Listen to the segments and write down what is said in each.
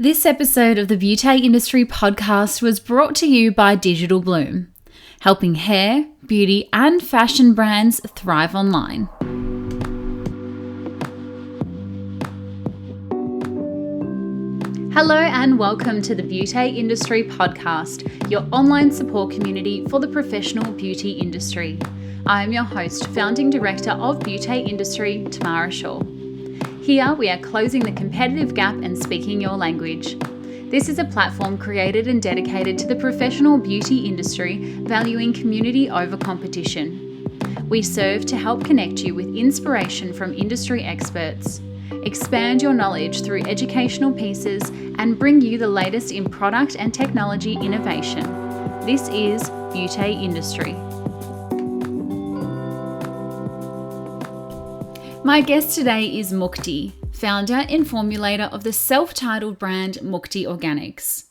This episode of the Beauty Industry podcast was brought to you by Digital Bloom, helping hair, beauty, and fashion brands thrive online. Hello and welcome to the Beauty Industry podcast, your online support community for the professional beauty industry. I am your host, founding director of Beauty Industry, Tamara Shaw. Here we are closing the competitive gap and speaking your language. This is a platform created and dedicated to the professional beauty industry, valuing community over competition. We serve to help connect you with inspiration from industry experts, expand your knowledge through educational pieces, and bring you the latest in product and technology innovation. This is Beauty Industry. My guest today is Mukti, founder and formulator of the self-titled brand Mukti Organics.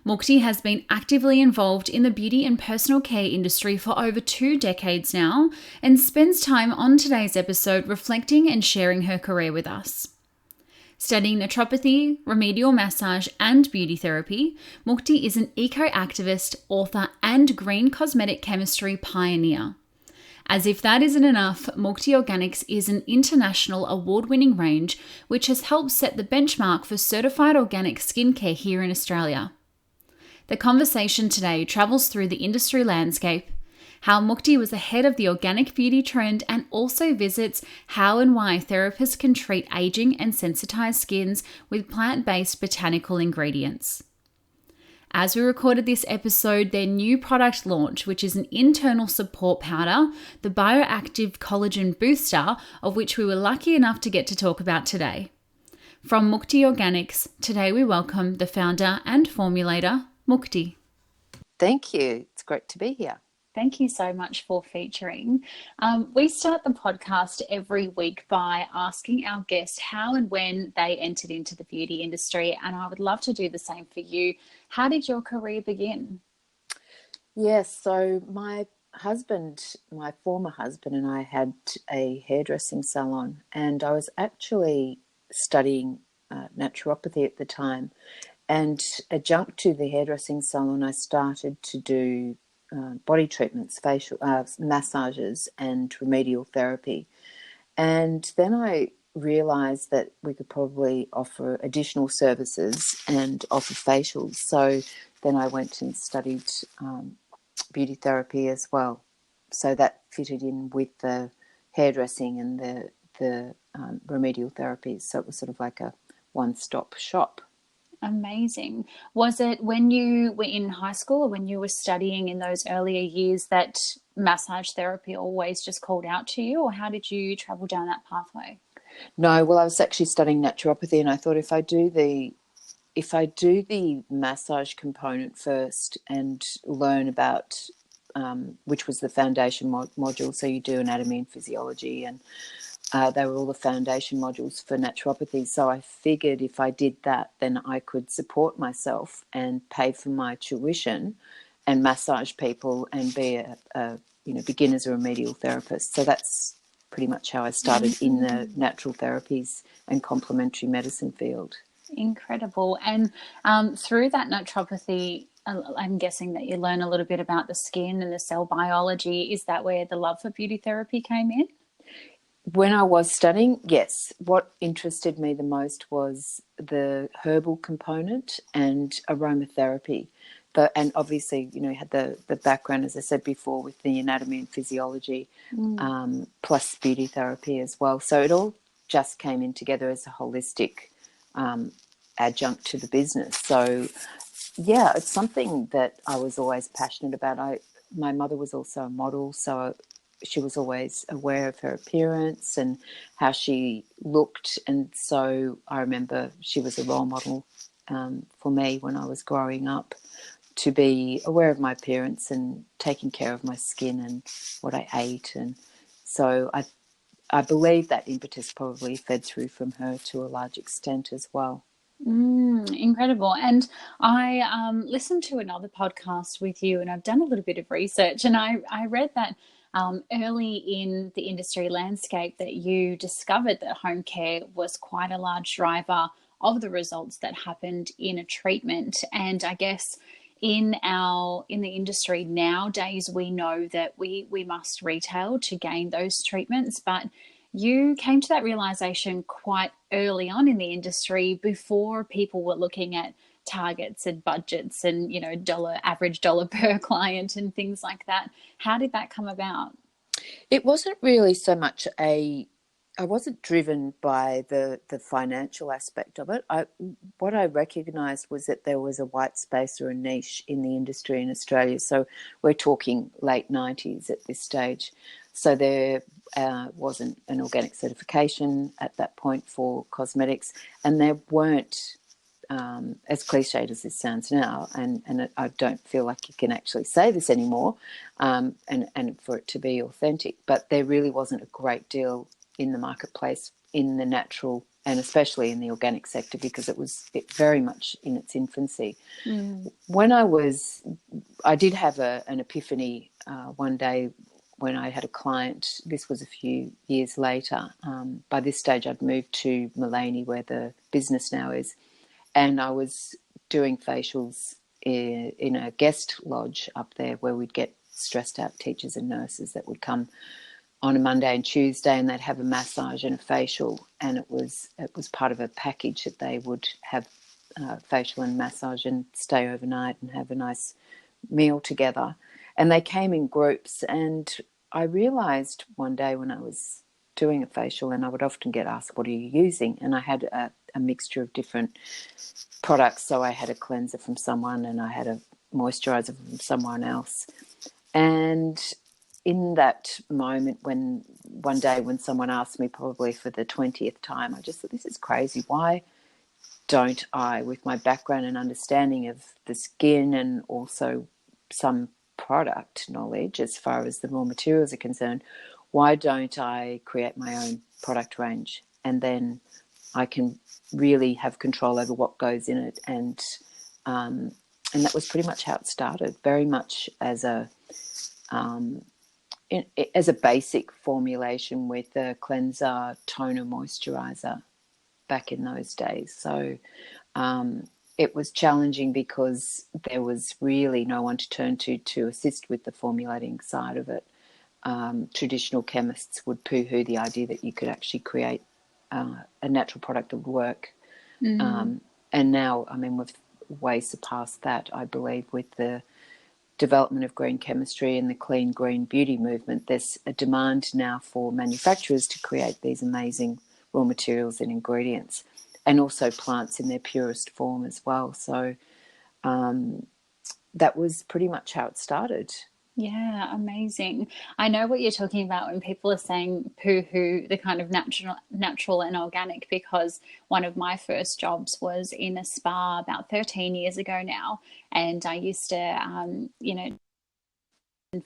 Mukti has been actively involved in the beauty and personal care industry for over 2 decades now and spends time on today's episode reflecting and sharing her career with us. Studying naturopathy, remedial massage, and beauty therapy, Mukti is an eco-activist, author, and green cosmetic chemistry pioneer. As if that isn't enough, Mukti Organics is an international award-winning range which has helped set the benchmark for certified organic skincare here in Australia. The conversation today travels through the industry landscape, how Mukti was ahead of the organic beauty trend, and also visits how and why therapists can treat aging and sensitized skins with plant-based botanical ingredients. As we recorded this episode, their new product launch, which is an internal support powder, the Bioactive collagen booster, of which we were lucky enough to get to talk about today. From Mukti Organics, today we welcome the founder and formulator, Mukti. Thank you. It's great to be here. Thank you so much for featuring. We start the podcast every week by asking our guest how and when they entered into the beauty industry, and I would love to do the same for you. How did your career begin? Yes, so my former husband and I had a hairdressing salon, and I was actually studying naturopathy at the time. And adjunct to the hairdressing salon, I started to do body treatments, facial massages, and remedial therapy. And then I realised that we could probably offer additional services and offer facials. So then I went and studied beauty therapy as well. So that fitted in with the hairdressing and the remedial therapies. So it was sort of like a one-stop shop. Amazing. Was it when you were in high school or when you were studying in those earlier years that massage therapy always just called out to you, or how did you travel down that pathway? No, well, I was actually studying naturopathy, and I thought if I do the massage component first and learn about which was the foundation module, so you do anatomy and physiology, and they were all the foundation modules for naturopathy. So I figured if I did that, then I could support myself and pay for my tuition and massage people and be a beginner's remedial therapist. So that's pretty much how I started in the natural therapies and complementary medicine field. Incredible. And through that naturopathy, I'm guessing that you learn a little bit about the skin and the cell biology. Is that where the love for beauty therapy came in? When I was studying, yes. What interested me the most was the herbal component and aromatherapy. And obviously, you had the background, as I said before, with the anatomy and physiology, plus beauty therapy as well. So it all just came in together as a holistic adjunct to the business. So, yeah, it's something that I was always passionate about. My mother was also a model, so she was always aware of her appearance and how she looked. And so I remember she was a role model for me when I was growing up, to be aware of my appearance and taking care of my skin and what I ate. And so I believe that impetus probably fed through from her to a large extent as well. Incredible. And I listened to another podcast with you, and I've done a little bit of research, and I read that early in the industry landscape that you discovered that home care was quite a large driver of the results that happened in a treatment. And I guess in the industry nowadays, we know that we must retail to gain those treatments, but you came to that realization quite early on in the industry, before people were looking at targets and budgets and, you know, average dollar per client and things like that. How did that come about? It wasn't really so much I wasn't driven by the financial aspect of it. What I recognised was that there was a white space or a niche in the industry in Australia. So we're talking late 90s at this stage. So there wasn't an organic certification at that point for cosmetics, and there weren't, as cliched as this sounds now, and I don't feel like you can actually say this anymore, and for it to be authentic, but there really wasn't a great deal in the marketplace in the natural and especially in the organic sector, because it was very much in its infancy. When I did have an epiphany one day when I had a client. This was a few years later. By this stage I'd moved to Mullaney, where the business now is, and I was doing facials in a guest lodge up there, where we'd get stressed out teachers and nurses that would come on a Monday and Tuesday, and they'd have a massage and a facial, and it was part of a package that they would have facial and massage and stay overnight and have a nice meal together. And they came in groups, and I realised one day when I was doing a facial, and I would often get asked, what are you using? And I had a mixture of different products. So I had a cleanser from someone, and I had a moisturiser from someone else. And in that moment, when one day when someone asked me, probably for the 20th time, I just thought, this is crazy. Why don't I, with my background and understanding of the skin and also some product knowledge as far as the raw materials are concerned, why don't I create my own product range? And then I can really have control over what goes in it. And that was pretty much how it started, very much as a basic formulation with a cleanser, toner, moisturiser back in those days. So it was challenging because there was really no one to turn to assist with the formulating side of it. Traditional chemists would poo-hoo the idea that you could actually create a natural product that would work. And now, I mean, we've way surpassed that, I believe, with the development of green chemistry and the clean green beauty movement. There's a demand now for manufacturers to create these amazing raw materials and ingredients, and also plants in their purest form as well. So that was pretty much how it started. Yeah, amazing. I know what you're talking about when people are saying poo-hoo the kind of natural and organic, because one of my first jobs was in a spa about 13 years ago now, and I used to,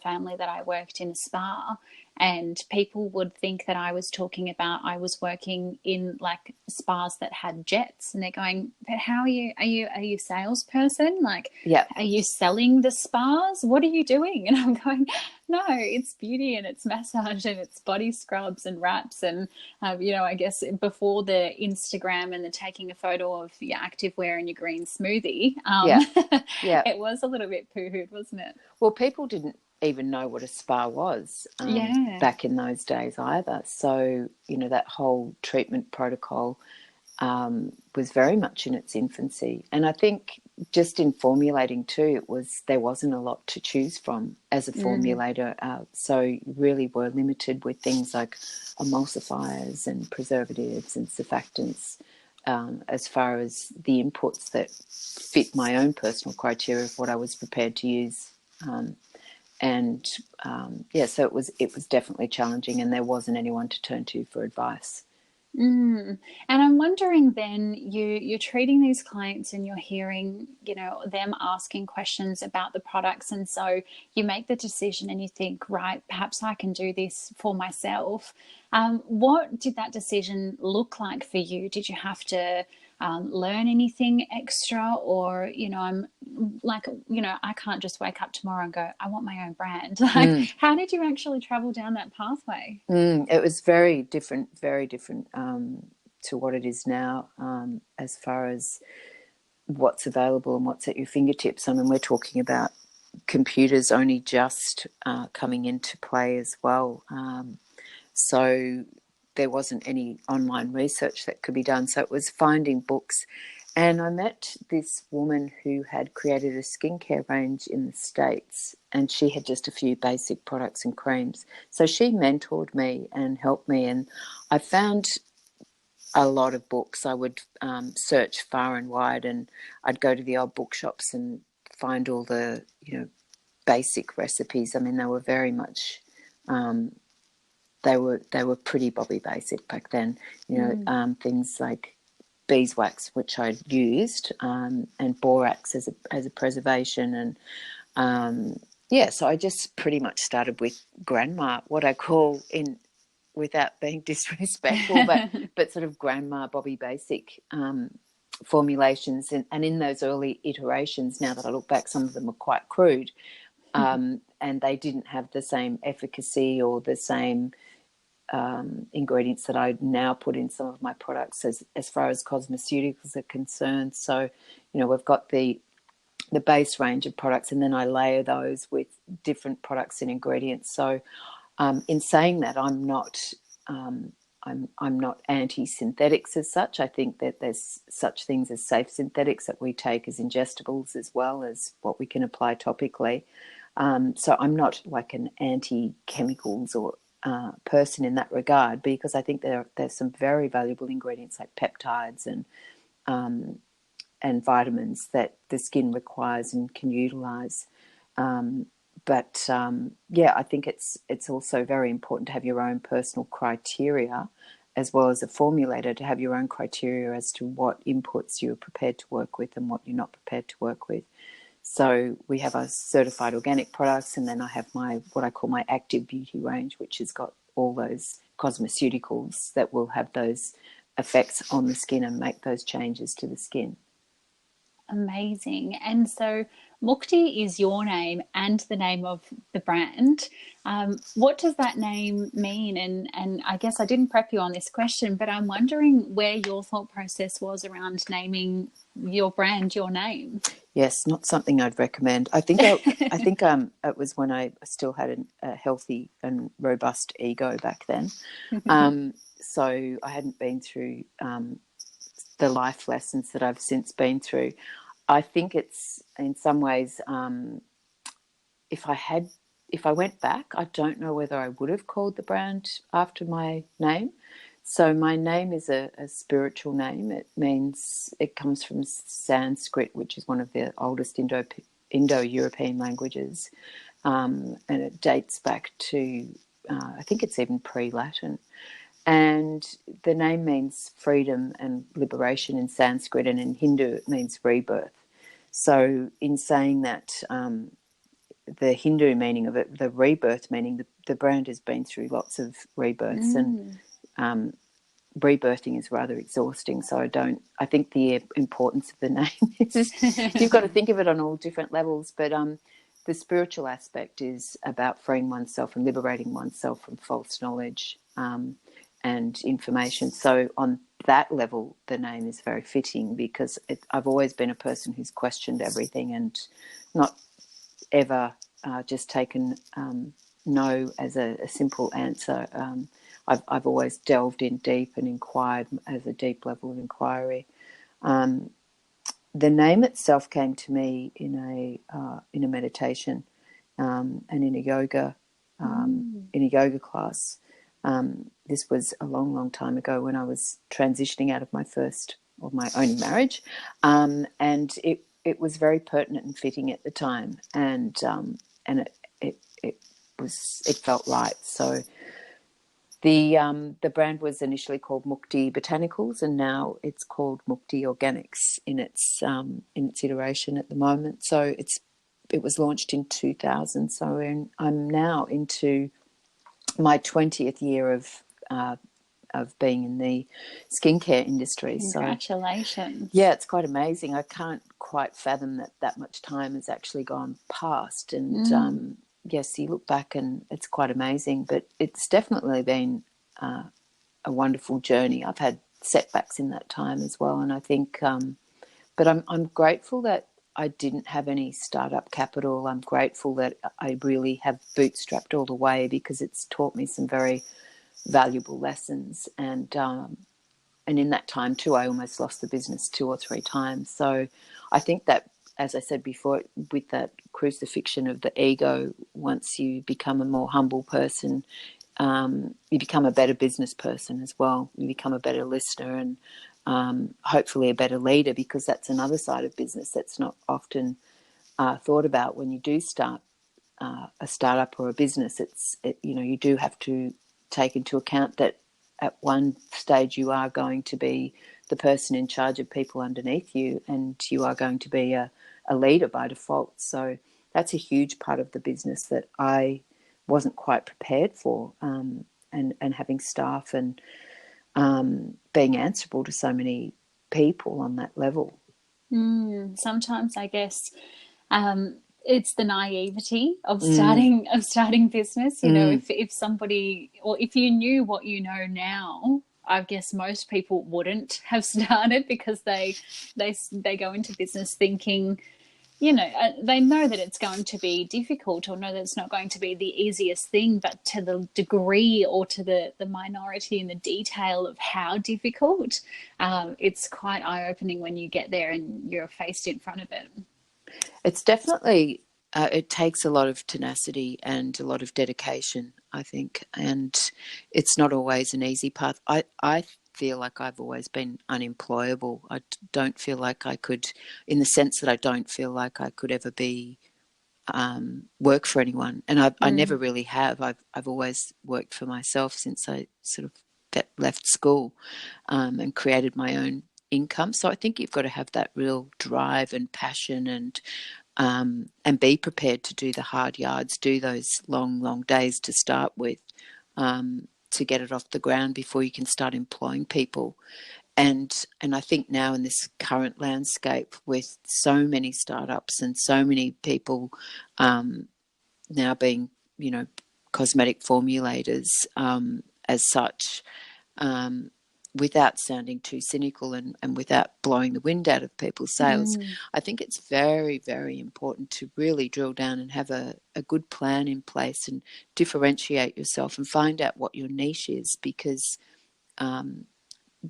family that I worked in a spa, and people would think that I was talking about I was working in like spas that had jets, and they're going, but how are you a salesperson? Like, yeah, are you selling the spas? What are you doing? And I'm going, no, it's beauty and it's massage and it's body scrubs and wraps. And I guess before the Instagram and the taking a photo of your activewear and your green smoothie, yeah. it was a little bit poo-hooed, wasn't it? Well, people didn't even know what a spa was back in those days either. So, that whole treatment protocol was very much in its infancy. And I think just in formulating too, there wasn't a lot to choose from as a formulator. So you really were limited with things like emulsifiers and preservatives and surfactants, as far as the inputs that fit my own personal criteria of what I was prepared to use. So it was definitely challenging, and there wasn't anyone to turn to for advice. And I'm wondering then, you're treating these clients and you're hearing, them asking questions about the products. And so you make the decision and you think, right, perhaps I can do this for myself. What did that decision look like for you? Did you have to learn anything extra, or, I'm like, I can't just wake up tomorrow and go, I want my own brand. Like, how did you actually travel down that pathway? It was very different to what it is now, as far as what's available and what's at your fingertips. I mean, we're talking about computers only just coming into play as well. So there wasn't any online research that could be done. So it was finding books. And I met this woman who had created a skincare range in the States, and she had just a few basic products and creams. So she mentored me and helped me, and I found a lot of books. I would search far and wide, and I'd go to the old bookshops and find all the, basic recipes. I mean, they were very much, they were pretty bobby basic back then. Things like beeswax, which I used, and borax as a preservation, and so I just pretty much started with grandma, what I call, without being disrespectful, but sort of grandma Bobby Basic formulations, and in those early iterations, now that I look back, some of them are quite crude, and they didn't have the same efficacy or the same ingredients that I now put in some of my products as far as cosmeceuticals are concerned. So, we've got the base range of products, and then I layer those with different products and ingredients. So, in saying that, I'm not anti-synthetics as such. I think that there's such things as safe synthetics that we take as ingestibles as well as what we can apply topically. So I'm not like an anti-chemicals or person in that regard, because I think there's some very valuable ingredients like peptides and vitamins that the skin requires and can utilise. But I think it's also very important to have your own personal criteria, as well as a formulator to have your own criteria as to what inputs you're prepared to work with and what you're not prepared to work with. So we have our certified organic products, and then I have what I call my active beauty range, which has got all those cosmeceuticals that will have those effects on the skin and make those changes to the skin. Amazing. And so Mukti is your name and the name of the brand. What does that name mean? And I guess I didn't prep you on this question, but I'm wondering where your thought process was around naming your brand your name. Yes, not something I'd recommend. I think it was when I still had a healthy and robust ego back then. So I hadn't been through the life lessons that I've since been through. I think it's, in some ways, if I went back, I don't know whether I would have called the brand after my name. So my name is a spiritual name. It comes from Sanskrit, which is one of the oldest Indo-European languages, and it dates back to, I think it's even pre-Latin. And the name means freedom and liberation in Sanskrit, and in Hindu it means rebirth. So in saying that, the Hindu meaning of it, the rebirth meaning, the brand has been through lots of rebirths, and rebirthing is rather exhausting. So I think the importance of the name is you've got to think of it on all different levels, but the spiritual aspect is about freeing oneself and liberating oneself from false knowledge and information. So on that level, the name is very fitting, because I've always been a person who's questioned everything and not ever just taken no as a simple answer. I've always delved in deep and inquired as a deep level of inquiry. The name itself came to me in a meditation and in a yoga class. This was a long, long time ago when I was transitioning out of my only marriage, and it was very pertinent and fitting at the time, and it felt right. So the brand was initially called Mukti Botanicals, and now it's called Mukti Organics in its iteration at the moment. So it was launched in 2000. So I'm now into my 20th year of being in the skincare industry. Congratulations. So, yeah, it's quite amazing. I can't quite fathom that much time has actually gone past. And yes, you look back and it's quite amazing, but it's definitely been a wonderful journey. I've had setbacks in that time as well. And I think, but I'm grateful that I didn't have any startup capital. I'm grateful that I really have bootstrapped all the way, because it's taught me some very valuable lessons. And in that time too, I almost lost the business 2 or 3 times. So I think that, as I said before, with that crucifixion of the ego, once you become a more humble person, you become a better business person as well. You become a better listener, and hopefully a better leader, because that's another side of business that's not often thought about when you do start a startup or a business. You do have to take into account that at one stage you are going to be the person in charge of people underneath you, and you are going to be a leader by default. So that's a huge part of the business that I wasn't quite prepared for, and having staff and being answerable to so many people on that level. Sometimes I guess it's the naivety of starting business. You know, if somebody, or if you knew what you know now, I guess most people wouldn't have started, because they go into business thinking, you know, they know that it's going to be difficult, or know that it's not going to be the easiest thing, but to the degree, or to the minority and the detail of how difficult, it's quite eye-opening when you get there and you're faced in front of it. It's definitely, it takes a lot of tenacity and a lot of dedication, I think, and it's not always an easy path. I feel like I've always been unemployable. I don't feel like I could, in the sense that I don't feel like I could ever be work for anyone, and I never really have. I've always worked for myself since I sort of left school, and created my own income. So I think you've got to have that real drive and passion, and be prepared to do the hard yards, do those long days to start with, to get it off the ground before you can start employing people. And I think now, in this current landscape, with so many startups and so many people now being, cosmetic formulators, as such, without sounding too cynical and without blowing the wind out of people's sails, I think it's very, very important to really drill down and have a good plan in place, and differentiate yourself and find out what your niche is, because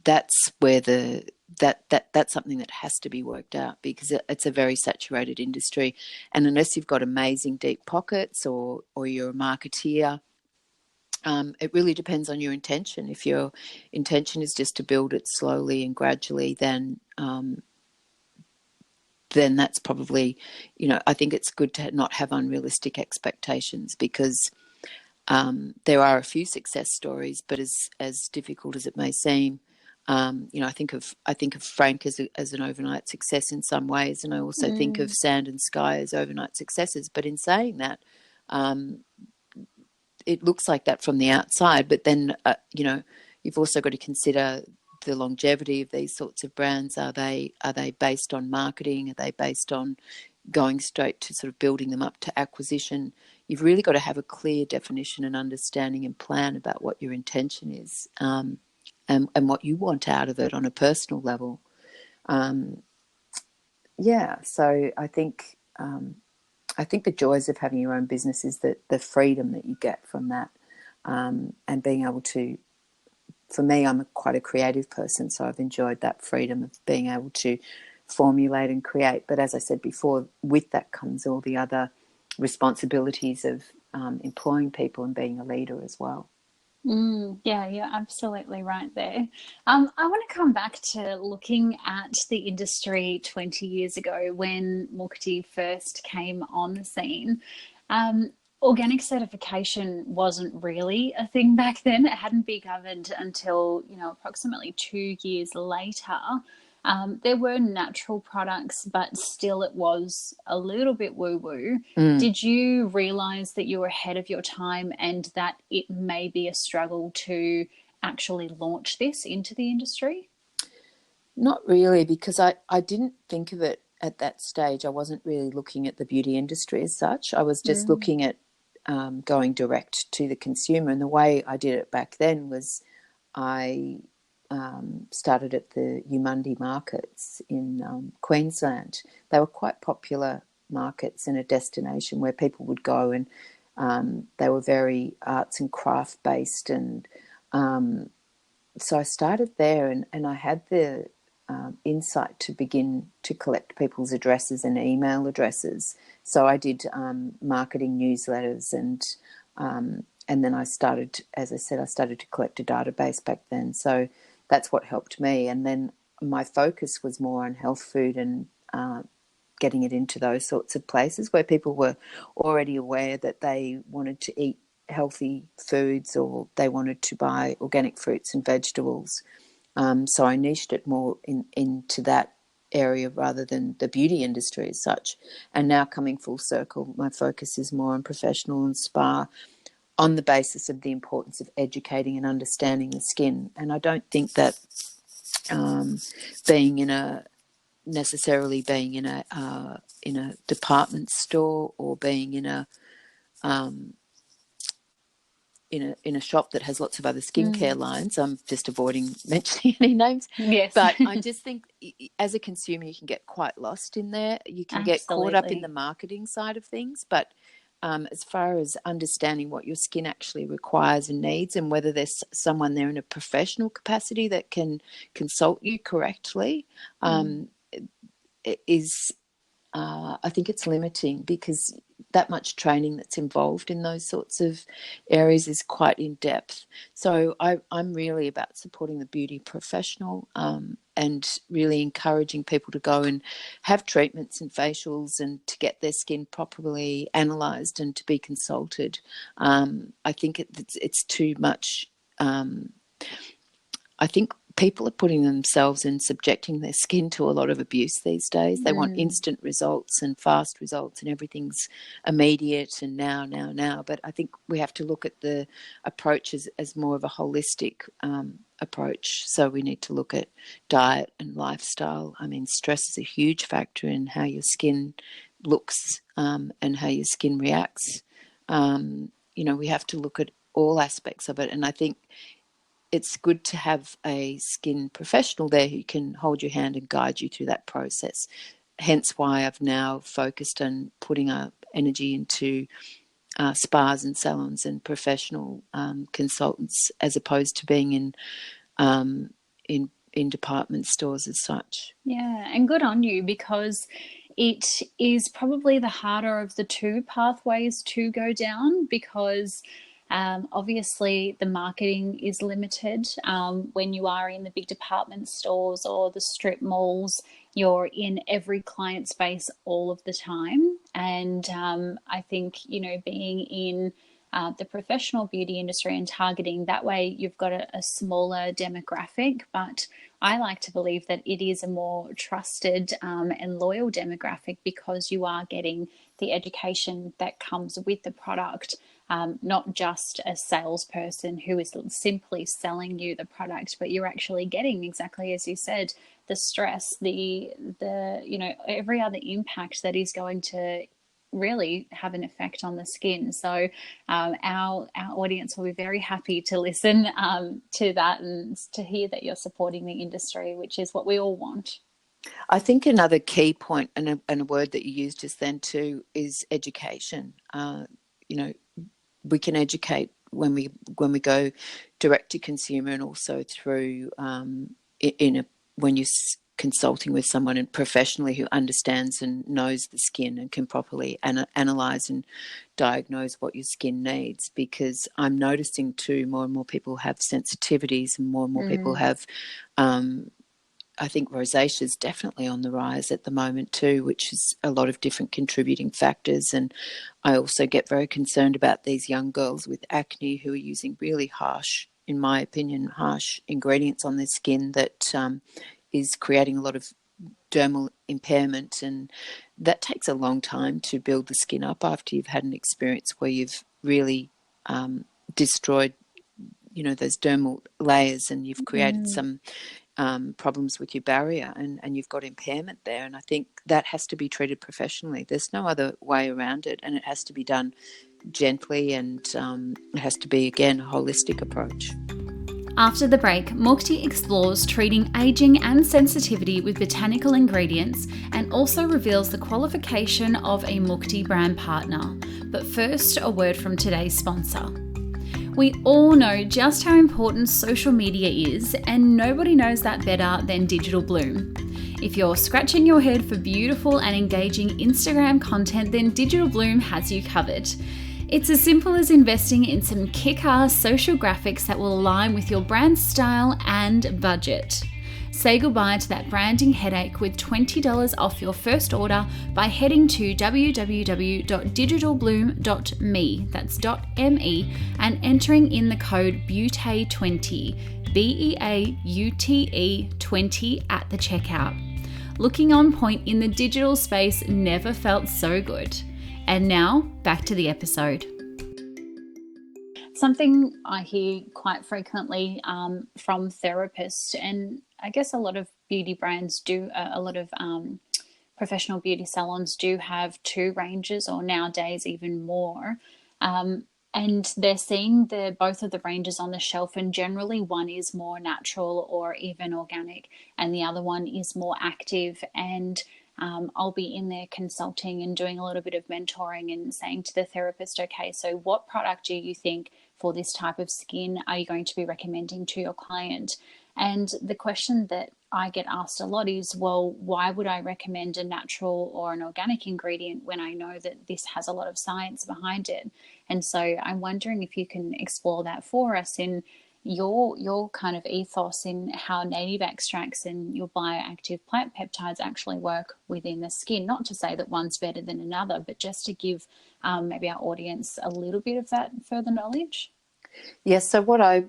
that's where that's something that has to be worked out, because it's a very saturated industry, and unless you've got amazing deep pockets, or you're a marketeer, it really depends on your intention. If your intention is just to build it slowly and gradually, then that's probably, I think it's good to not have unrealistic expectations, because there are a few success stories, but as difficult as it may seem, I think of Frank as an overnight success in some ways, and I also think of Sand and Sky as overnight successes. But in saying that, it looks like that from the outside, but then you've also got to consider the longevity of these sorts of brands. Are they based on marketing? Are they based on going straight to sort of building them up to acquisition? You've really got to have a clear definition and understanding and plan about what your intention is, and what you want out of it on a personal level. So I think the joys of having your own business is the freedom that you get from that, and being able to. For me, I'm quite a creative person, so I've enjoyed that freedom of being able to formulate and create. But as I said before, with that comes all the other responsibilities of employing people and being a leader as well. Yeah, you're absolutely right there. I want to come back to looking at the industry 20 years ago, when Mukti first came on the scene. Organic certification wasn't really a thing back then. It hadn't been governed until, approximately 2 years later. There were natural products, but still it was a little bit woo-woo. Did you realise that you were ahead of your time, and that it may be a struggle to actually launch this into the industry? Not really, because I didn't think of it at that stage. I wasn't really looking at the beauty industry as such. I was just looking at going direct to the consumer. And the way I did it back then was I started at the Umundi markets in Queensland. They were quite popular markets and a destination where people would go, and they were very arts and craft based. And so I started there, and I had the insight to begin to collect people's addresses and email addresses. So I did marketing newsletters, and then I started, as I said, I started to collect a database back then. So that's what helped me. And then my focus was more on health food and getting it into those sorts of places where people were already aware that they wanted to eat healthy foods or they wanted to buy organic fruits and vegetables. So I niched it more into that area rather than the beauty industry as such. And now coming full circle, my focus is more on professional and spa on the basis of the importance of educating and understanding the skin. And I don't think that being in a department store or being in a shop that has lots of other skincare lines. I'm just avoiding mentioning any names. Yes. But I just think as a consumer, you can get quite lost in there. You can get caught up in the marketing side of things. But as far as understanding what your skin actually requires and needs, and whether there's someone there in a professional capacity that can consult you correctly, is I think it's limiting, because that much training that's involved in those sorts of areas is quite in depth. So I'm really about supporting the beauty professional and really encouraging people to go and have treatments and facials and to get their skin properly analysed and to be consulted. I think it's too much. I think people are putting themselves and subjecting their skin to a lot of abuse these days. They want instant results and fast results, and everything's immediate and now. But I think we have to look at the approach as more of a holistic approach. So we need to look at diet and lifestyle. I mean, stress is a huge factor in how your skin looks and how your skin reacts. We have to look at all aspects of it. And I think it's good to have a skin professional there who can hold your hand and guide you through that process. Hence why I've now focused on putting up energy into spas and salons and professional consultants, as opposed to being in department stores as such. Yeah, and good on you, because it is probably the harder of the two pathways to go down, because obviously the marketing is limited. When you are in the big department stores or the strip malls, you're in every client space all of the time. And I think, being in the professional beauty industry and targeting that way, you've got a smaller demographic, but I like to believe that it is a more trusted and loyal demographic, because you are getting the education that comes with the product. Not just a salesperson who is simply selling you the product, but you're actually getting, exactly as you said, the stress, the every other impact that is going to really have an effect on the skin. So our audience will be very happy to listen to that and to hear that you're supporting the industry, which is what we all want. I think another key point, and a word that you used just then too, is education. We can educate when we go direct to consumer, and also through when you're consulting with someone professionally who understands and knows the skin and can properly analyze and diagnose what your skin needs. Because I'm noticing too, more and more people have sensitivities, and more people have I think rosacea is definitely on the rise at the moment too, which is a lot of different contributing factors. And I also get very concerned about these young girls with acne who are using really harsh, in my opinion, harsh ingredients on their skin that is creating a lot of dermal impairment. And that takes a long time to build the skin up after you've had an experience where you've really destroyed, those dermal layers, and you've created some problems with your barrier, and you've got impairment there. And I think that has to be treated professionally. There's no other way around it, and it has to be done gently, and it has to be, again, a holistic approach. After the break, Mukti explores treating aging and sensitivity with botanical ingredients and also reveals the qualification of a Mukti brand partner. But first, a word from today's sponsor. We all know just how important social media is, and nobody knows that better than Digital Bloom. If you're scratching your head for beautiful and engaging Instagram content, then Digital Bloom has you covered. It's as simple as investing in some kick-ass social graphics that will align with your brand style and budget. Say goodbye to that branding headache with $20 off your first order by heading to www.digitalbloom.me, that's .me, and entering in the code BEAUTE20, BEAUTE 20 at the checkout. Looking on point in the digital space never felt so good. And now, back to the episode. Something I hear quite frequently from therapists, and I guess a lot of beauty brands do, a lot of professional beauty salons do have two ranges, or nowadays even more. And they're seeing both of the ranges on the shelf, and generally one is more natural or even organic, and the other one is more active. And I'll be in there consulting and doing a little bit of mentoring and saying to the therapist, okay, so what product do you think for this type of skin are you going to be recommending to your client? And the question that I get asked a lot is, well, why would I recommend a natural or an organic ingredient when I know that this has a lot of science behind it? And so I'm wondering if you can explore that for us in your kind of ethos in how native extracts and your bioactive plant peptides actually work within the skin. Not to say that one's better than another, but just to give maybe our audience a little bit of that further knowledge. Yes, so what I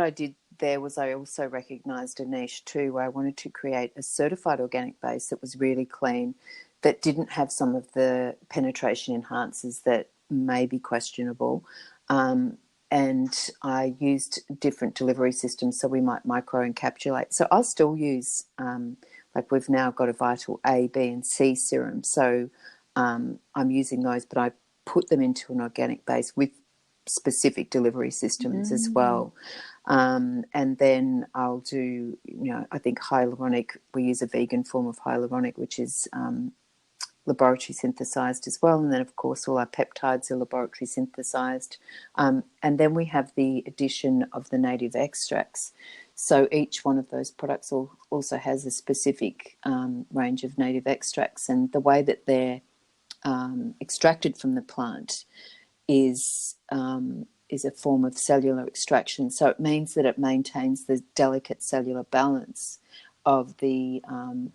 did there was I also recognised a niche too, where I wanted to create a certified organic base that was really clean, that didn't have some of the penetration enhancers that may be questionable. And I used different delivery systems, so we might micro-encapsulate. So I'll still use, like we've now got a Vital A, B and C serum. So I'm using those, but I put them into an organic base with specific delivery systems as well. And then I'll do, I think hyaluronic, we use a vegan form of hyaluronic, which is laboratory synthesized as well. And then, of course, all our peptides are laboratory synthesized. And then we have the addition of the native extracts. So each one of those products also has a specific range of native extracts. And the way that they're extracted from the plant is a form of cellular extraction. So it means that it maintains the delicate cellular balance of the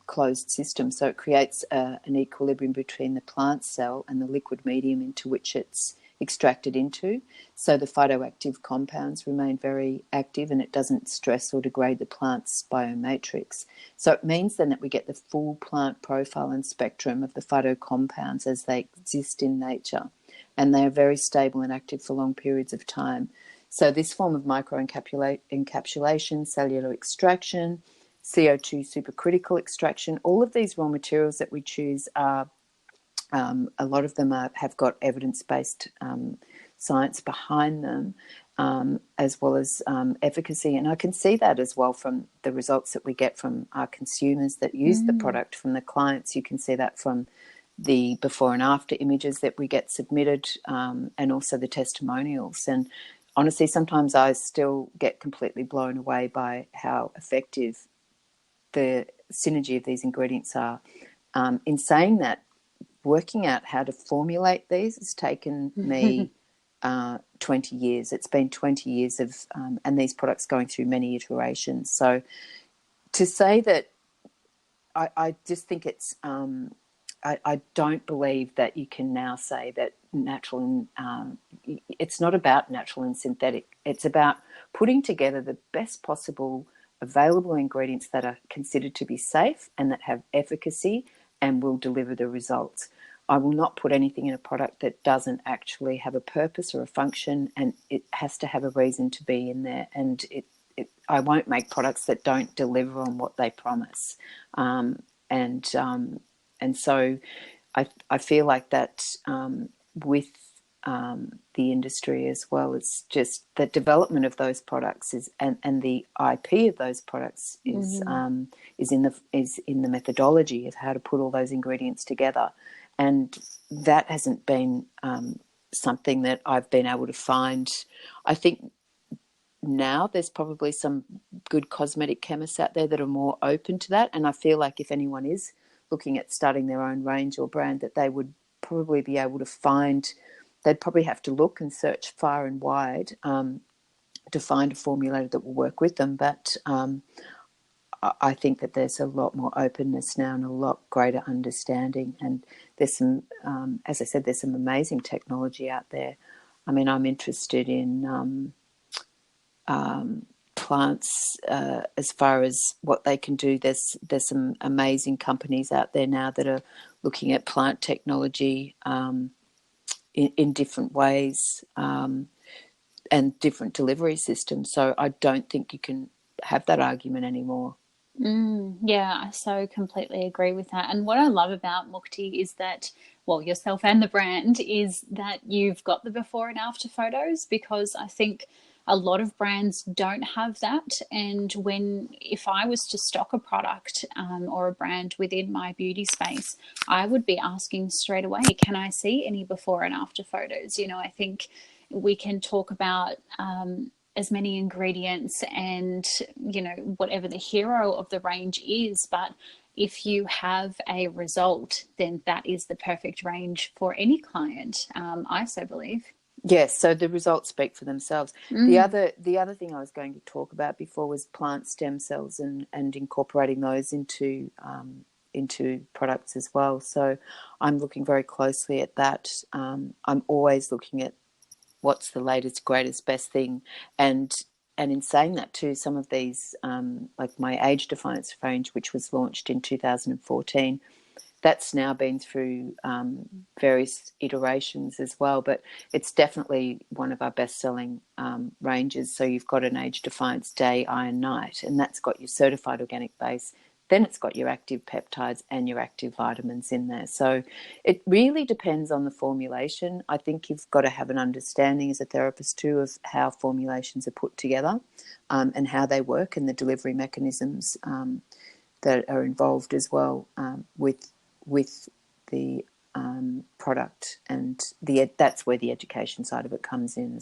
closed system. So it creates an equilibrium between the plant cell and the liquid medium into which it's extracted into. So the phytoactive compounds remain very active, and it doesn't stress or degrade the plant's biomatrix. So it means then that we get the full plant profile and spectrum of the phytocompounds as they exist in nature. And they are very stable and active for long periods of time. So this form of microencapsulation, cellular extraction, CO2 supercritical extraction, all of these raw materials that we choose are, a lot of them have got evidence-based science behind them, as well as efficacy. And I can see that as well from the results that we get from our consumers that use the product, from the clients. You can see that from the before and after images that we get submitted, and also the testimonials. And honestly, sometimes I still get completely blown away by how effective the synergy of these ingredients are. In saying that, working out how to formulate these has taken me 20 years. It's been 20 years of, and these products going through many iterations. So to say that, I just think it's, I don't believe that you can now say that natural, it's not about natural and synthetic. It's about putting together the best possible available ingredients that are considered to be safe and that have efficacy and will deliver the results. I will not put anything in a product that doesn't actually have a purpose or a function, and it has to have a reason to be in there. And I won't make products that don't deliver on what they promise. And so I feel like that with the industry as well. It's just the development of those products and the IP of those products is in the methodology of how to put all those ingredients together, and that hasn't been something that I've been able to find. I think now there's probably some good cosmetic chemists out there that are more open to that, and I feel like if anyone is looking at starting their own range or brand, that they would probably be able to find, they'd probably have to look and search far and wide to find a formulator that will work with them. But I think that there's a lot more openness now and a lot greater understanding, and there's some, as I said, there's some amazing technology out there. I mean, I'm interested in plants as far as what they can do. There's some amazing companies out there now that are looking at plant technology in different ways and different delivery systems. So I don't think you can have that argument anymore. Yeah, I so completely agree with that. And what I love about Mukti is that, well, yourself and the brand, is that you've got the before and after photos, because I think a lot of brands don't have that. And if I was to stock a product or a brand within my beauty space, I would be asking straight away, can I see any before and after photos? You know, I think we can talk about as many ingredients and, you know, whatever the hero of the range is, but if you have a result, then that is the perfect range for any client, I so believe. Yes, so the results speak for themselves. The other thing I was going to talk about before was plant stem cells and incorporating those into products as well. So I'm looking very closely at that. I'm always looking at what's the latest, greatest, best thing. And in saying that too, some of these, like my Age Defiance range, which was launched in 2014, that's now been through various iterations as well. But it's definitely one of our best-selling ranges. So you've got an Age Defiance Day, Iron, Night, and that's got your certified organic base. Then it's got your active peptides and your active vitamins in there. So it really depends on the formulation. I think you've got to have an understanding as a therapist too of how formulations are put together and how they work, and the delivery mechanisms that are involved as well with the product, and that's where the education side of it comes in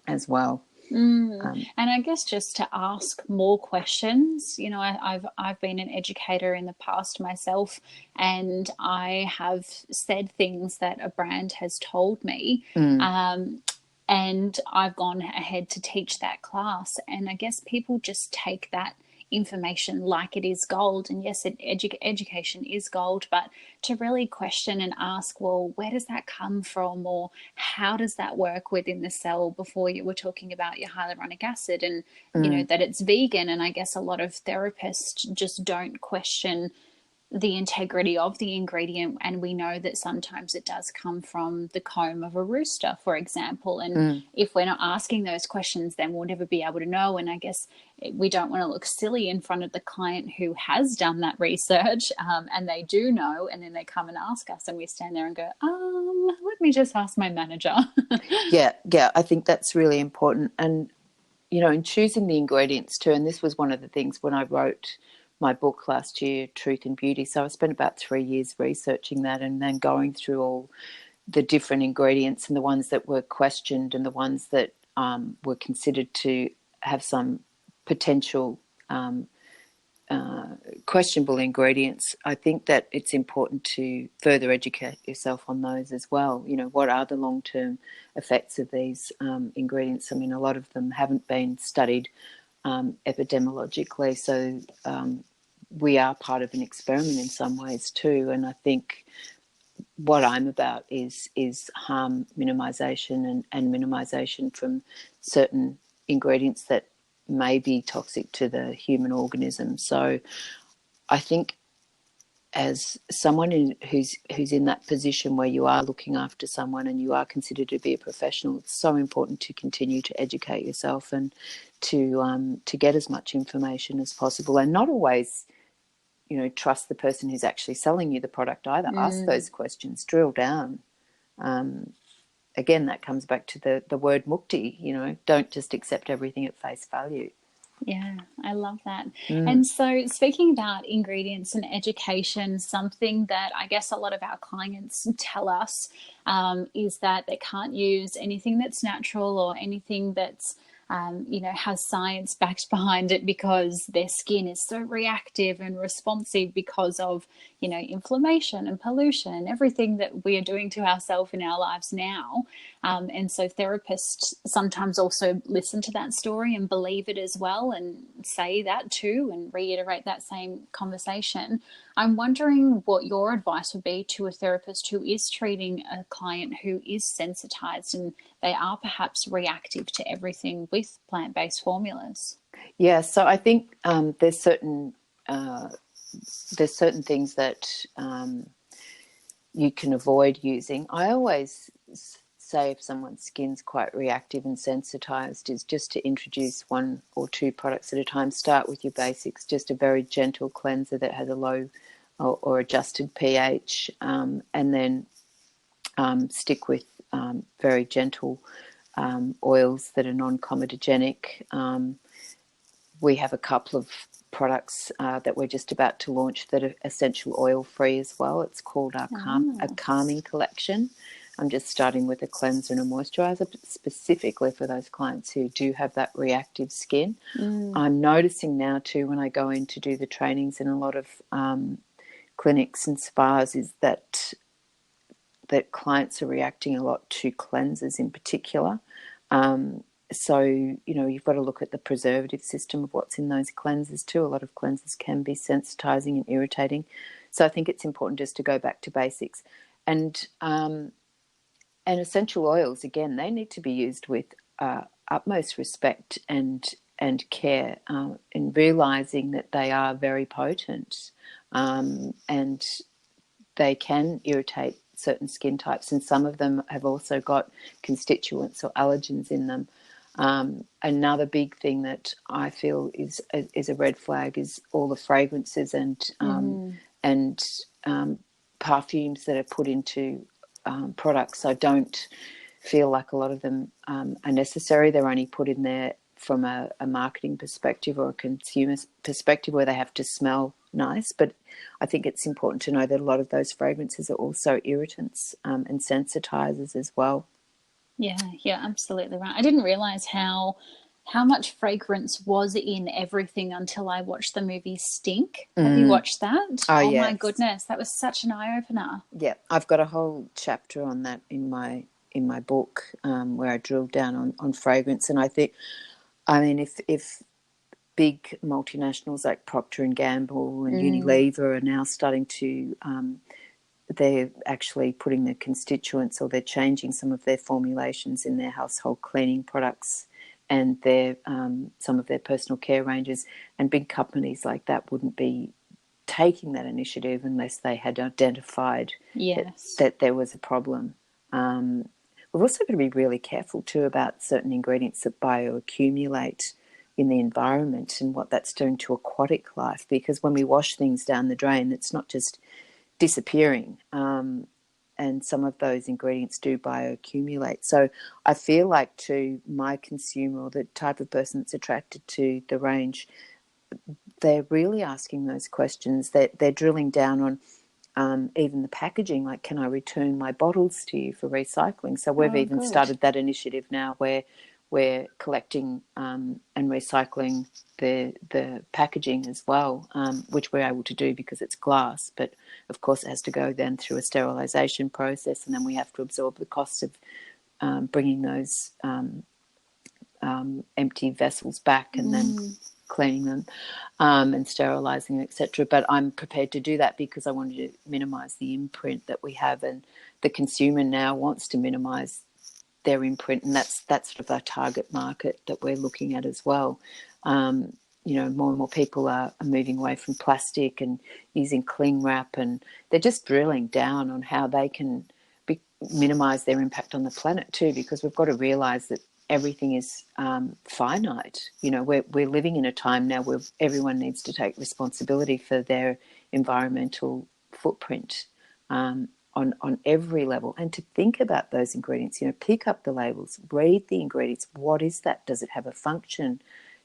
as well. And I guess just to ask more questions, you know, I've been an educator in the past myself, and I have said things that a brand has told me, and I've gone ahead to teach that class, and I guess people just take that information like it is gold. And yes, education is gold, but to really question and ask, well, where does that come from, or how does that work within the cell? Before, you were talking about your hyaluronic acid and you know that it's vegan, and I guess a lot of therapists just don't question the integrity of the ingredient, and we know that sometimes it does come from the comb of a rooster, for example, and if we're not asking those questions, then we'll never be able to know. And I guess we don't want to look silly in front of the client who has done that research and they do know, and then they come and ask us and we stand there and go, let me just ask my manager. yeah I think that's really important. And you know, in choosing the ingredients too, and this was one of the things when I wrote my book last year, Truth and Beauty. So I spent about 3 years researching that and then going through all the different ingredients and the ones that were questioned and the ones that were considered to have some potential questionable ingredients. I think that it's important to further educate yourself on those as well. You know, what are the long-term effects of these ingredients? I mean, a lot of them haven't been studied epidemiologically, so we are part of an experiment in some ways too. And I think what I'm about is harm minimisation and minimisation from certain ingredients that may be toxic to the human organism. So I think as someone who's in that position where you are looking after someone and you are considered to be a professional, it's so important to continue to educate yourself and to get as much information as possible, and not always, you know, trust the person who's actually selling you the product either. Ask those questions, drill down. again, that comes back to the word mukti, don't just accept everything at face value. Yeah, I love that. And so, speaking about ingredients and education, something that I guess a lot of our clients tell us is that they can't use anything that's natural or anything that's has science backed behind it, because their skin is so reactive and responsive because of, inflammation and pollution and everything that we are doing to ourselves in our lives now. And so therapists sometimes also listen to that story and believe it as well, and say that too, and reiterate that same conversation. I'm wondering what your advice would be to a therapist who is treating a client who is sensitized and they are perhaps reactive to everything with plant-based formulas. Yeah, so I think there's certain things that you can avoid using. I always say if someone's skin's quite reactive and sensitized, is just to introduce 1 or 2 products at a time. Start with your basics, just a very gentle cleanser that has a low or adjusted pH, and then stick with very gentle oils that are non-comedogenic. We have a couple of products that we're just about to launch that are essential oil free as well. It's called a calming collection. I'm just starting with a cleanser and a moisturizer specifically for those clients who do have that reactive skin. I'm noticing now too, when I go in to do the trainings in a lot of clinics and spas, is that clients are reacting a lot to cleansers in particular. So, you've got to look at the preservative system of what's in those cleansers too. A lot of cleansers can be sensitizing and irritating. So I think it's important just to go back to basics. And essential oils, again, they need to be used with utmost respect and care, in realizing that they are very potent, and they can irritate certain skin types, and some of them have also got constituents or allergens in them. Another big thing that I feel is a red flag is all the fragrances and perfumes that are put into products. I don't feel like a lot of them are necessary. They're only put in there from a marketing perspective or a consumer perspective, where they have to smell nice. But I think it's important to know that a lot of those fragrances are also irritants and sensitizers as well. Yeah, absolutely right. I didn't realize how much fragrance was in everything until I watched the movie Stink. Have you watched that? Oh, yes. My goodness, that was such an eye-opener. Yeah, I've got a whole chapter on that in my book, where I drilled down on fragrance. And I think, if big multinationals like Procter and Gamble and Unilever are now starting to they're actually putting the constituents, or they're changing some of their formulations in their household cleaning products and their some of their personal care ranges. And big companies like that wouldn't be taking that initiative unless they had identified that there was a problem. We've also got to be really careful too about certain ingredients that bioaccumulate in the environment and what that's doing to aquatic life, because when we wash things down the drain, it's not just disappearing, and some of those ingredients do bioaccumulate. So I feel like, to my consumer, or the type of person that's attracted to the range, they're really asking those questions. They're drilling down on even the packaging, like, can I return my bottles to you for recycling? So we've started that initiative now, where we're collecting and recycling the packaging as well, which we're able to do because it's glass. But of course, it has to go then through a sterilisation process, and then we have to absorb the cost of bringing those empty vessels back and then cleaning them and sterilising them, etc. But I'm prepared to do that because I wanted to minimise the imprint that we have, and the consumer now wants to minimise their imprint, and that's sort of our target market that we're looking at as well. More and more people are moving away from plastic and using cling wrap, and they're just drilling down on how they can minimise their impact on the planet too, because we've got to realise that everything is finite. We're living in a time now where everyone needs to take responsibility for their environmental footprint. on every level, and to think about those ingredients, pick up the labels, read the ingredients. What is that? Does it have a function?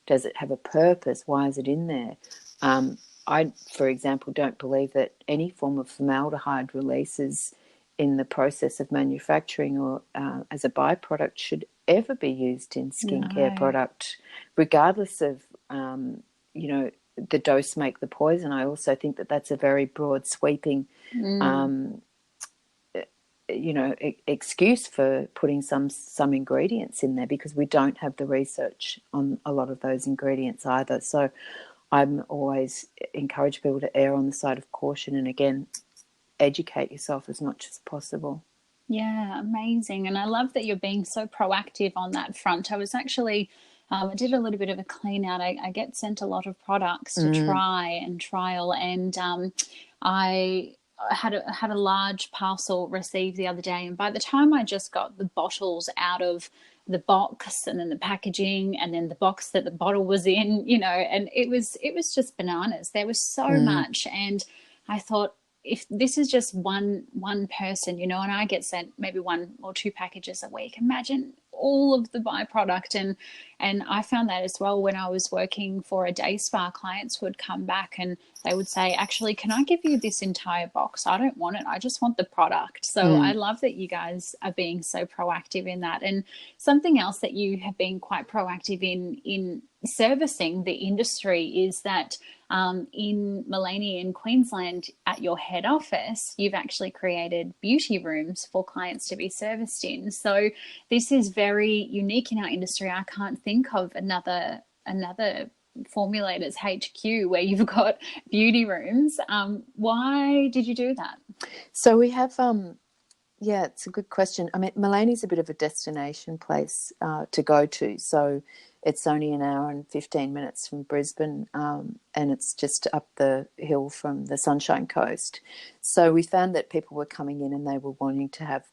Does it have a purpose? Why is it in there? I, for example, don't believe that any form of formaldehyde releases in the process of manufacturing or as a byproduct should ever be used in skincare product, regardless of, the dose make the poison. I also think that that's a very broad sweeping excuse for putting some ingredients in there, because we don't have the research on a lot of those ingredients either. So I'm always encourage people to err on the side of caution, and again, educate yourself as much as possible. Yeah, amazing. And I love that you're being so proactive on that front. I was actually, I did a little bit of a clean out. I get sent a lot of products to try and trial, and I had a large parcel received the other day, and by the time I just got the bottles out of the box and then the packaging and then the box that the bottle was in, and it was just bananas. There was so much, and I thought, if this is just one person, and I get sent maybe 1 or 2 packages a week, imagine all of the byproduct. And I found that as well when I was working for a day spa. Clients would come back and they would say, actually, can I give you this entire box? I don't want it. I just want the product. So I love that you guys are being so proactive in that. And something else that you have been quite proactive in servicing the industry is that in Maleny in Queensland, at your head office, you've actually created beauty rooms for clients to be serviced in. So this is very unique in our industry. I can't think of another formulator's HQ where you've got beauty rooms. Why did you do that? So we have yeah, it's a good question. I mean, Maleny's a bit of a destination place to go to. So it's only an hour and 15 minutes from Brisbane, and it's just up the hill from the Sunshine Coast. So we found that people were coming in and they were wanting to have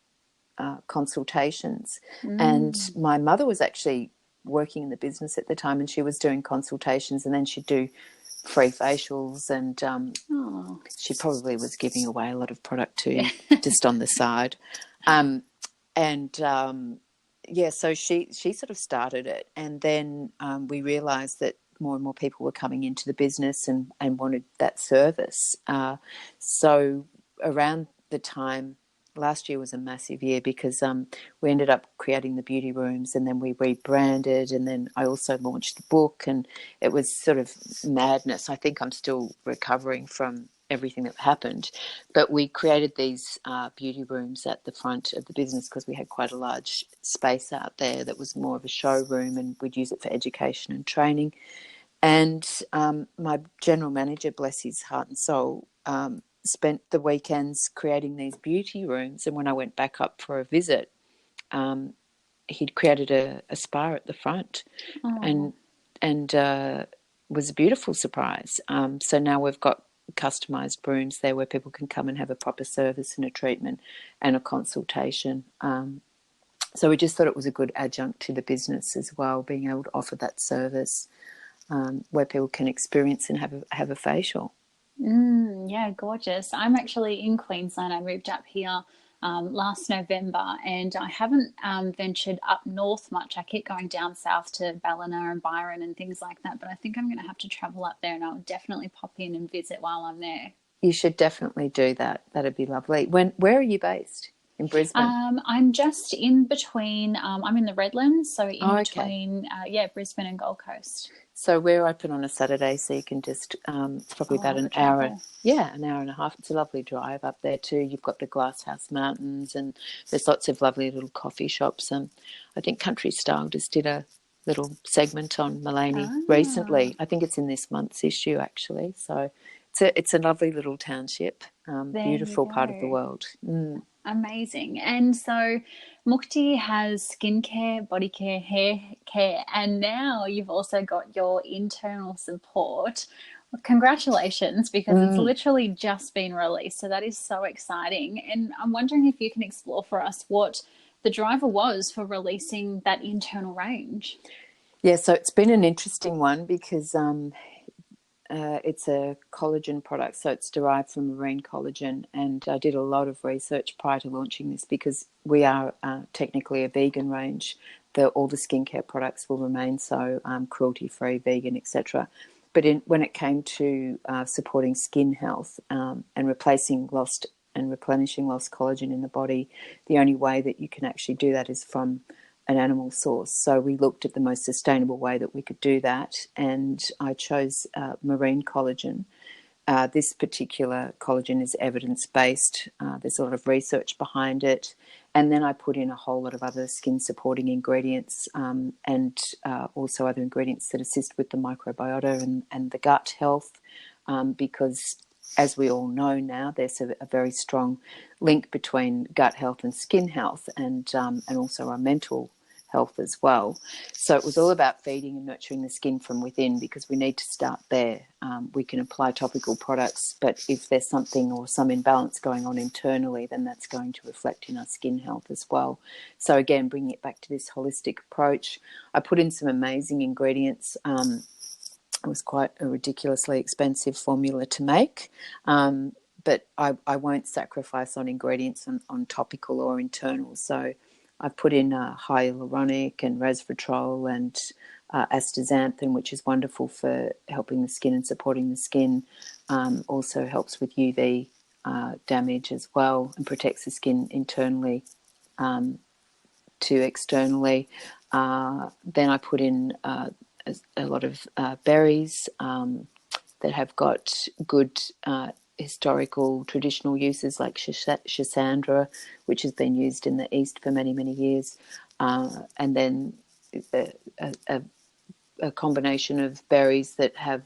consultations. And my mother was actually working in the business at the time, and she was doing consultations, and then she'd do free facials, and she probably was giving away a lot of product too, just on the side. Yeah, so she sort of started it, and then we realised that more and more people were coming into the business and wanted that service. So around the time, last year was a massive year, because we ended up creating the beauty rooms, and then we rebranded, and then I also launched the book, and it was sort of madness. I think I'm still recovering from everything that happened, but we created these beauty rooms at the front of the business because we had quite a large space out there that was more of a showroom, and we'd use it for education and training. And my general manager, bless his heart and soul, spent the weekends creating these beauty rooms, and when I went back up for a visit, he'd created a spa at the front. and was a beautiful surprise. So now we've got customised rooms there where people can come and have a proper service and a treatment and a consultation. So we just thought it was a good adjunct to the business as well, being able to offer that service where people can experience and have a facial. Yeah, gorgeous. I'm actually in Queensland. I moved up here last November, and I haven't ventured up north much. I keep going down south to Ballina and Byron and things like that, but I think I'm going to have to travel up there, and I'll definitely pop in and visit while I'm there. You should definitely do that. That'd be lovely. Where are you based? In Brisbane? I'm just in between. I'm in the Redlands, so between Brisbane and Gold Coast. So we're open on a Saturday, so you can just it's probably about an hour. An hour and a half. It's a lovely drive up there too. You've got the Glasshouse Mountains, and there's lots of lovely little coffee shops. And I think Country Style just did a little segment on Maleny recently. I think it's in this month's issue actually. So it's a lovely little township, beautiful part of the world. Amazing. And so Mukti has skincare, body care, hair care, and now you've also got your internal support. Well, congratulations, because it's literally just been released. So that is so exciting. And I'm wondering if you can explore for us what the driver was for releasing that internal range. Yeah, so it's been an interesting one because it's a collagen product, so it's derived from marine collagen. And I did a lot of research prior to launching this because we are technically a vegan range. All the skincare products will remain so, cruelty-free, vegan, etc. But when it came to supporting skin health and replacing lost and replenishing lost collagen in the body, the only way that you can actually do that is from an animal source. So we looked at the most sustainable way that we could do that, and I chose marine collagen. This particular collagen is evidence-based. There's a lot of research behind it. And then I put in a whole lot of other skin-supporting ingredients and also other ingredients that assist with the microbiota and the gut health, because as we all know now, there's a very strong link between gut health and skin health, and also our mental health as well. So it was all about feeding and nurturing the skin from within, because we need to start there. We can apply topical products, but if there's something or some imbalance going on internally, then that's going to reflect in our skin health as well. So again, bringing it back to this holistic approach, I put in some amazing ingredients. It was quite a ridiculously expensive formula to make, but I won't sacrifice on ingredients on topical or internal. So I've put in hyaluronic and resveratrol and astaxanthin, which is wonderful for helping the skin and supporting the skin. Also helps with UV damage as well, and protects the skin internally to externally. Then I put in a lot of berries that have got good historical traditional uses, like schisandra, which has been used in the East for many, many years, and then a combination of berries that have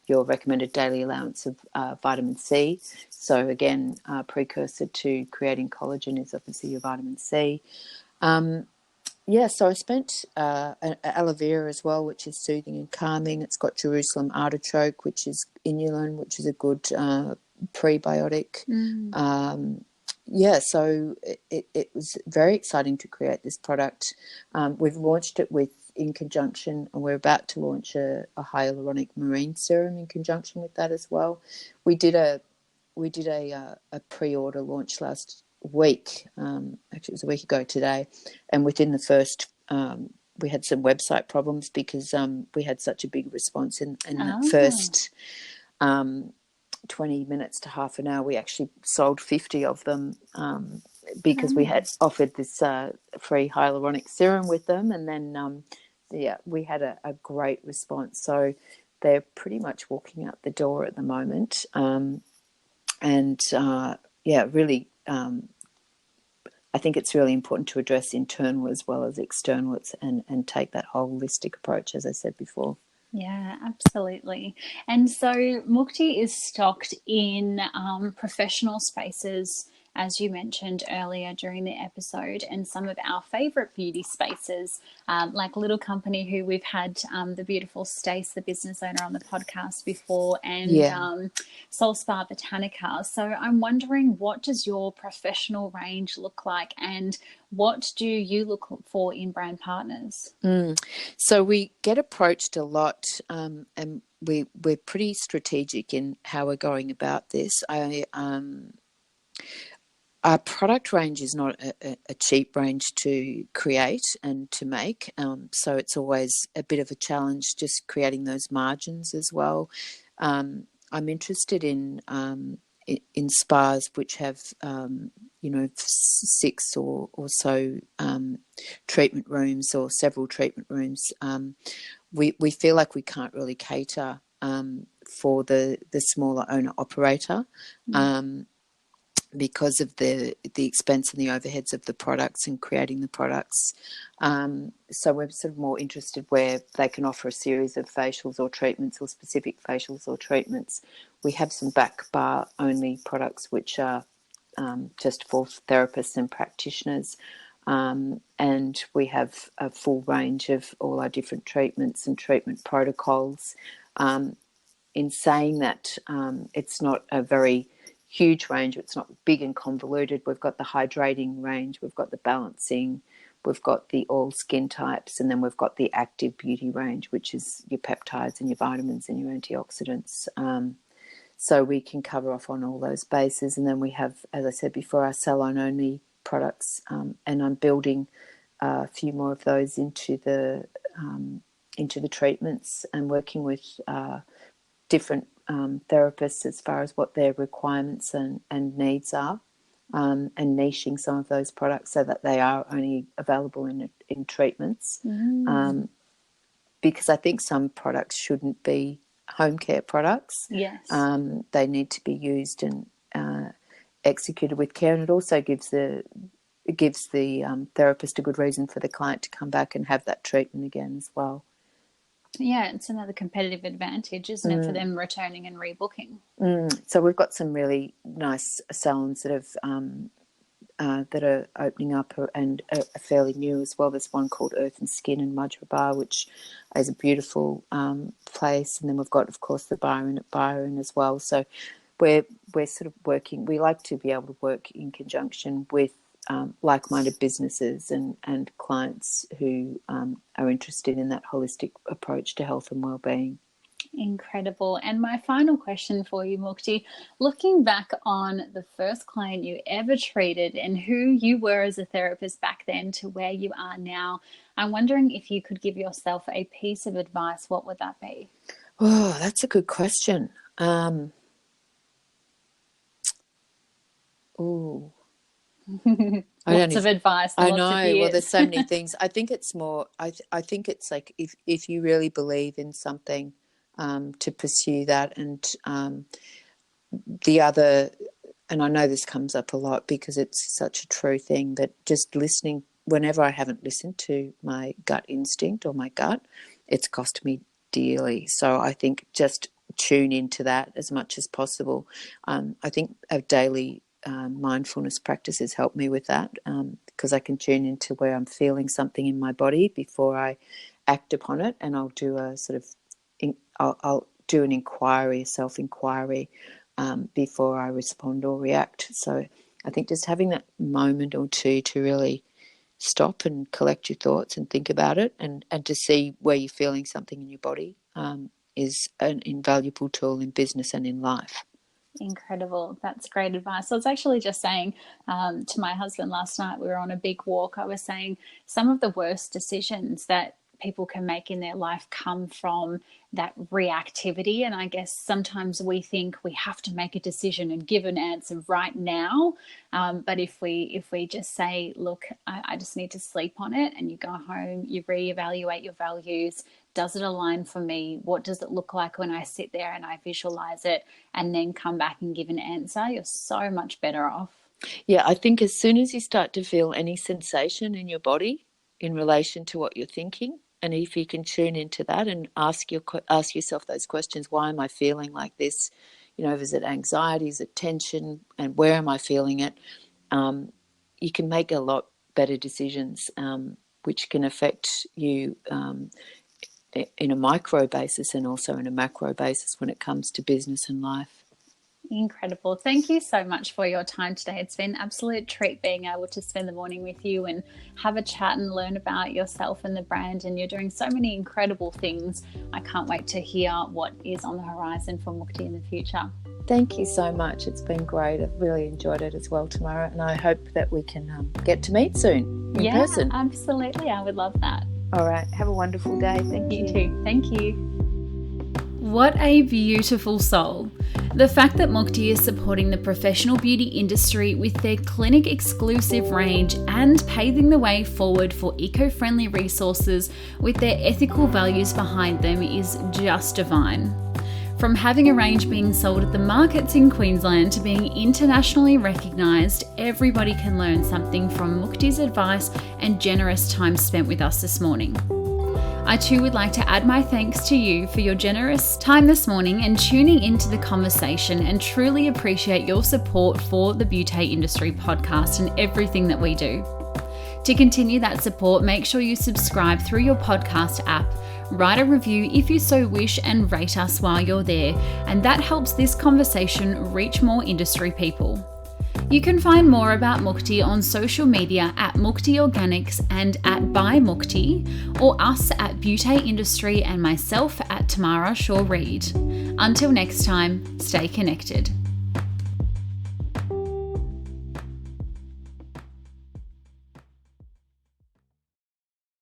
your recommended daily allowance of vitamin C. So again, precursor to creating collagen is obviously your vitamin C. So I spent aloe vera as well, which is soothing and calming. It's got Jerusalem artichoke, which is inulin, which is a good prebiotic. So it was very exciting to create this product. We've launched it in conjunction, and we're about to launch a hyaluronic marine serum in conjunction with that as well. We did a pre-order launch last week. Actually, it was a week ago today, and within the first, we had some website problems because we had such a big response in the first 20 minutes to half an hour. We actually sold 50 of them because we had offered this free hyaluronic serum with them, and then we had a great response. So they're pretty much walking out the door at the moment, really. I think it's really important to address internal as well as external and take that holistic approach, as I said before. Yeah, absolutely. And so Mukti is stocked in professional spaces, as you mentioned earlier during the episode, and some of our favourite beauty spaces, like Little Company, who we've had the beautiful Stace, the business owner, on the podcast before, and Soul Spa Botanica. So I'm wondering, what does your professional range look like, and what do you look for in brand partners? So we get approached a lot, and we're pretty strategic in how we're going about this. Our product range is not a cheap range to create and to make, so it's always a bit of a challenge just creating those margins as well. I'm interested in spas which have 6 or so treatment rooms or several treatment rooms. We feel like we can't really cater for the smaller owner operator. Because of the expense and the overheads of the products and creating the products. So we're sort of more interested where they can offer a series of facials or treatments, or specific facials or treatments. We have some back bar only products which are just for therapists and practitioners. And we have a full range of all our different treatments and treatment protocols. In saying that, it's not a very huge range. It's not big and convoluted. We've got the hydrating range. We've got the balancing. we've got the all skin types, and then we've got the active beauty range, which is your peptides and your vitamins and your antioxidants. So we can cover off on all those bases. And then we have, as I said before, our salon-only products, and I'm building a few more of those into the treatments, and working with different therapists as far as what their requirements and needs are, and niching some of those products so that they are only available in treatments. Because I think some products shouldn't be home care products. Yes. They need to be used and executed with care, and it also gives the therapist a good reason for the client to come back and have that treatment again as well. Yeah, it's another competitive advantage, isn't it, for them returning and rebooking? So we've got some really nice salons that are opening up and are fairly new as well. There's one called Earth and Skin in Mudgeeraba, which is a beautiful place, and then we've got, of course, the Byron at Byron as well. So we're sort of working. We like to be able to work in conjunction with like-minded businesses and clients who are interested in that holistic approach to health and well-being. Incredible. And my final question for you, Mukti, looking back on the first client you ever treated and who you were as a therapist back then to where you are now, I'm wondering if you could give yourself a piece of advice, what would that be? Oh, that's a good question. Lots of advice. I know. Well, there's so many things. I think it's more. I think it's like if you really believe in something, to pursue that, and the other. And I know this comes up a lot because it's such a true thing. That just listening. Whenever I haven't listened to my gut instinct or my gut, it's cost me dearly. So I think just tune into that as much as possible. I think a daily mindfulness practices help me with that, because I can tune into where I'm feeling something in my body before I act upon it, and I'll do a sort of I'll do an inquiry, a self-inquiry, before I respond or react. So I think just having that moment or two to really stop and collect your thoughts and think about it, and to see where you're feeling something in your body, is an invaluable tool in business and in life. Incredible. That's great advice. I was actually just saying to my husband last night, we were on a big walk, I was saying some of the worst decisions that people can make in their life come from that reactivity. And I guess sometimes we think we have to make a decision and give an answer right now. But if we just say, look, I just need to sleep on it, and you go home, you reevaluate your values. Does it align for me? What does it look like when I sit there and I visualize it, and then come back and give an answer? You're so much better off. Yeah, I think as soon as you start to feel any sensation in your body in relation to what you're thinking, and if you can tune into that and ask yourself those questions, why am I feeling like this? Is it anxiety, is it tension, and where am I feeling it? You can make a lot better decisions, which can affect you in a micro basis and also in a macro basis when it comes to business and life. Incredible. Thank you so much for your time today. It's been an absolute treat being able to spend the morning with you and have a chat and learn about yourself and the brand. And you're doing so many incredible things. I can't wait to hear what is on the horizon for Mukti in the future. Thank you so much. It's been great. I've really enjoyed it as well, Tamara. And I hope that we can get to meet soon in person. Yeah, absolutely. I would love that. All right. Have a wonderful day. Thank you. You too. Thank you. What a beautiful soul. The fact that Mukti is supporting the professional beauty industry with their clinic exclusive range and paving the way forward for eco-friendly resources with their ethical values behind them is just divine. From having a range being sold at the markets in Queensland to being internationally recognised, everybody can learn something from Mukti's advice and generous time spent with us this morning. I too would like to add my thanks to you for your generous time this morning and tuning into the conversation, and truly appreciate your support for the Beauty Industry podcast and everything that we do. To continue that support, make sure you subscribe through your podcast app, write a review if you so wish, and rate us while you're there, and that helps this conversation reach more industry people. You can find more about Mukti on social media at Mukti Organics and at By Mukti, or us at Beauté Industry and myself at Tamara Shaw Reid. Until next time, stay connected.